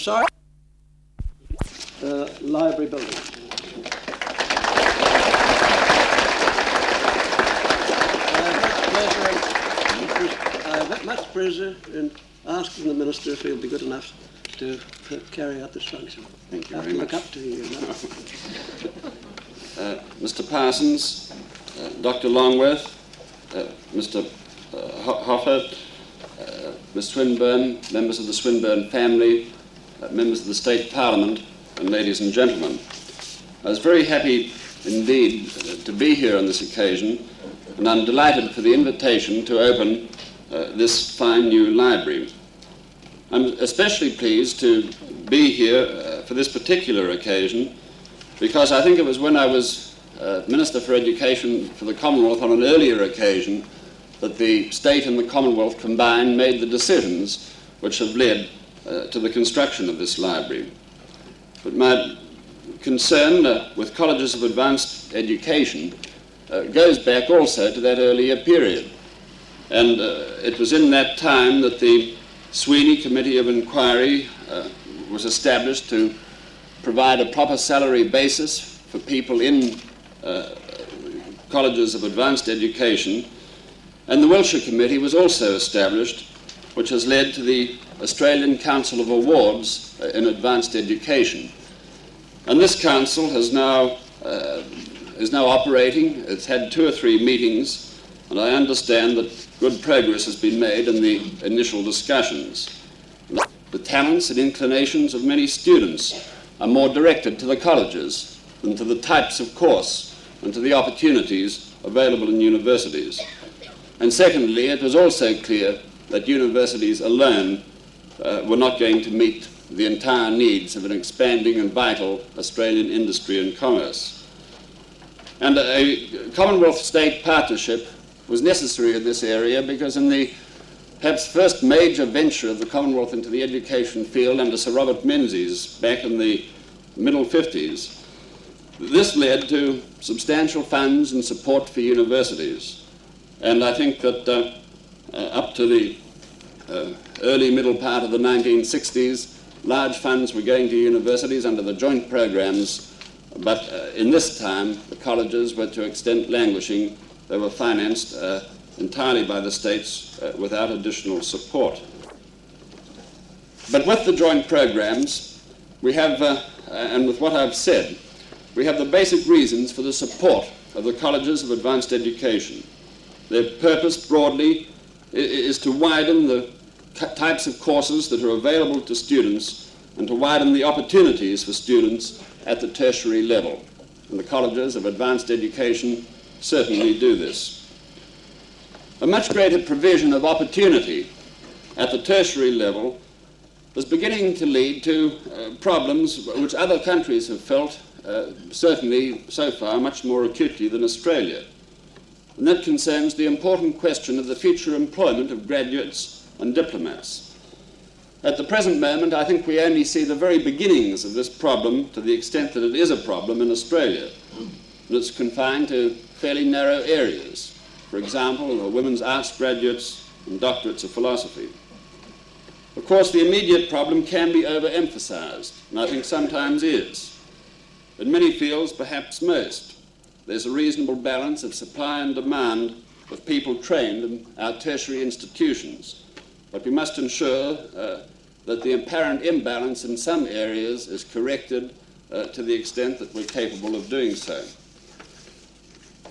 sorry. Library building. I have much pleasure in asking the Minister if he'll be good enough to carry out this function. Thank you very much. Look up to you now. Mr. Parsons, Dr. Longworth, Mr. Hoffert, Miss Swinburne, members of the Swinburne family, members of the State Parliament, and ladies and gentlemen. I was very happy indeed to be here on this occasion, and I'm delighted for the invitation to open this fine new library. I'm especially pleased to be here for this particular occasion because I think it was when I was Minister for Education for the Commonwealth on an earlier occasion that the State and the Commonwealth combined made the decisions which have led to the construction of this library. But my concern with colleges of advanced education goes back also to that earlier period. And it was in that time that the Sweeney Committee of Inquiry was established to provide a proper salary basis for people in colleges of advanced education. And the Wiltshire Committee was also established, which has led to the Australian Council of Awards in Advanced Education. And this council is now operating. It's had 2 or 3 meetings, and I understand that good progress has been made in the initial discussions. The talents and inclinations of many students are more directed to the colleges than to the types of course and to the opportunities available in universities. And secondly, it was also clear that universities alone were not going to meet the entire needs of an expanding and vital Australian industry and commerce. And a Commonwealth-State partnership was necessary in this area because in the perhaps first major venture of the Commonwealth into the education field under Sir Robert Menzies back in the middle 50s, this led to substantial funds and support for universities. And I think that up to the early middle part of the 1960s, large funds were going to universities under the joint programs, but in this time the colleges were to extent languishing. They were financed entirely by the states without additional support. But with the joint programs, we have, and with what I've said, we have the basic reasons for the support of the colleges of advanced education. Their purpose broadly is to widen the types of courses that are available to students and to widen the opportunities for students at the tertiary level. And the colleges of advanced education certainly do this. A much greater provision of opportunity at the tertiary level is beginning to lead to problems which other countries have felt, certainly so far, much more acutely than Australia. And that concerns the important question of the future employment of graduates and diplomats. At the present moment, I think we only see the very beginnings of this problem to the extent that it is a problem in Australia. And it's confined to fairly narrow areas. For example, women's arts graduates and doctorates of philosophy. Of course, the immediate problem can be overemphasized, and I think sometimes is. In many fields, perhaps most, there's a reasonable balance of supply and demand of people trained in our tertiary institutions. But we must ensure that the apparent imbalance in some areas is corrected to the extent that we're capable of doing so.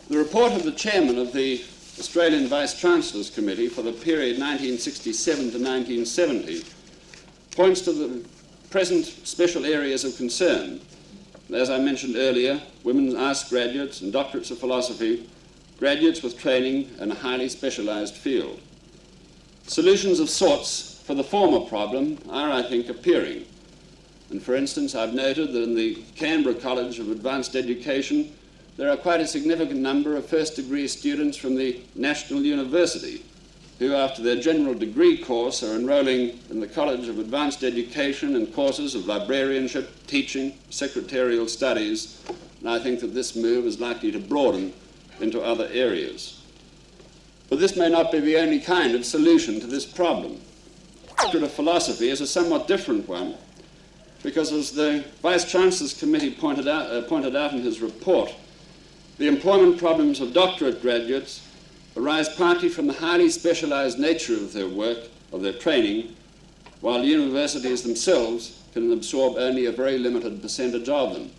The report of the chairman of the Australian Vice-Chancellors Committee for the period 1967 to 1970 points to the present special areas of concern. As I mentioned earlier, women's arts graduates and doctorates of philosophy, graduates with training in a highly specialized field. Solutions of sorts for the former problem are, I think, appearing. And for instance, I've noted that in the Canberra College of Advanced Education, there are quite a significant number of first-degree students from the National University who, after their general degree course, are enrolling in the College of Advanced Education in courses of librarianship, teaching, secretarial studies, and I think that this move is likely to broaden into other areas. But this may not be the only kind of solution to this problem. The doctorate of philosophy is a somewhat different one, because, as the Vice-Chancellor's Committee pointed out in his report, the employment problems of doctorate graduates arise partly from the highly specialized nature of their work, of their training, while universities themselves can absorb only a very limited percentage of them.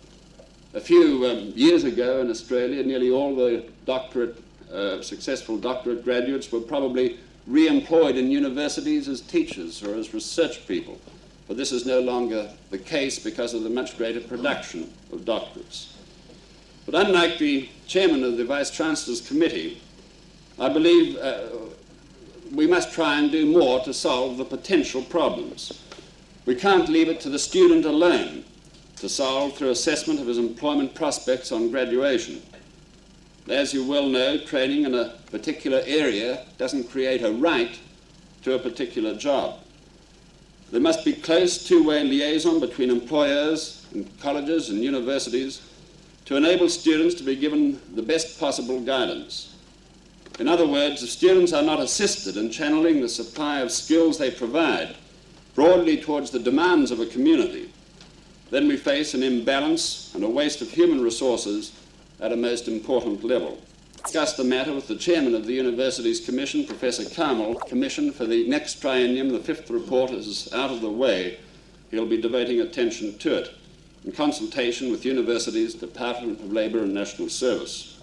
A few years ago in Australia, nearly all the successful doctorate graduates were probably re-employed in universities as teachers or as research people. But this is no longer the case because of the much greater production of doctorates. But unlike the chairman of the Vice-Chancellor's Committee, I believe we must try and do more to solve the potential problems. We can't leave it to the student alone to solve through assessment of his employment prospects on graduation. As you well know, training in a particular area doesn't create a right to a particular job. There must be close two-way liaison between employers and colleges and universities to enable students to be given the best possible guidance. In other words, if students are not assisted in channeling the supply of skills they provide broadly towards the demands of a community, then we face an imbalance and a waste of human resources at a most important level. I discussed the matter with the chairman of the Universities Commission, Professor Carmel. Commission for the next triennium, the fifth report is out of the way. He'll be devoting attention to it in consultation with universities, Department of Labour and National Service.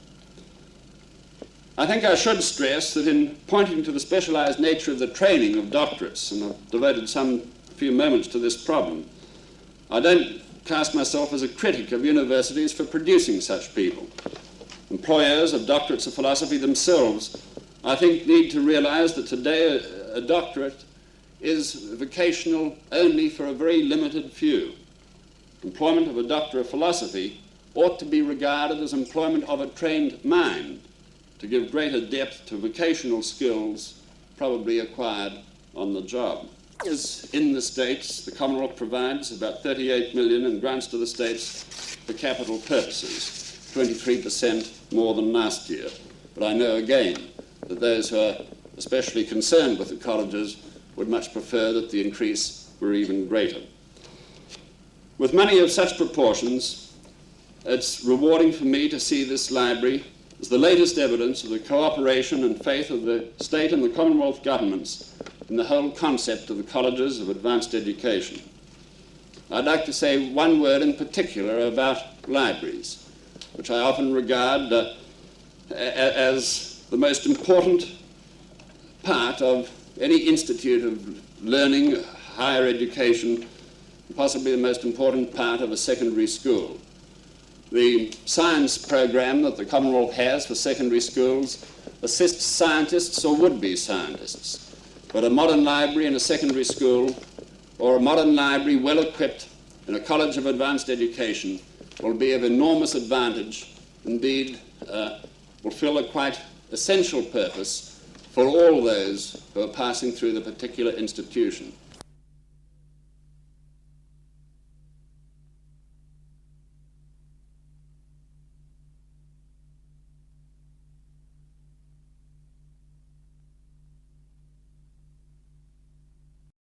I think I should stress that in pointing to the specialised nature of the training of doctorates, and I've devoted some few moments to this problem, I don't cast myself as a critic of universities for producing such people. Employers of doctorates of philosophy themselves, I think, need to realise that today a doctorate is vocational only for a very limited few. Employment of a doctor of philosophy ought to be regarded as employment of a trained mind to give greater depth to vocational skills probably acquired on the job. As in the States, the Commonwealth provides about $38 million in grants to the states for capital purposes, 23% more than last year. But I know again that those who are especially concerned with the colleges would much prefer that the increase were even greater. With money of such proportions, it's rewarding for me to see this library as the latest evidence of the cooperation and faith of the state and the Commonwealth governments in the whole concept of the colleges of advanced education. I'd like to say one word in particular about libraries, which I often regard as the most important part of any institute of learning, higher education, possibly the most important part of a secondary school. The science program that the Commonwealth has for secondary schools assists scientists or would-be scientists. But a modern library in a secondary school or a modern library well equipped in a college of advanced education will be of enormous advantage, indeed will fill a quite essential purpose for all those who are passing through the particular institution.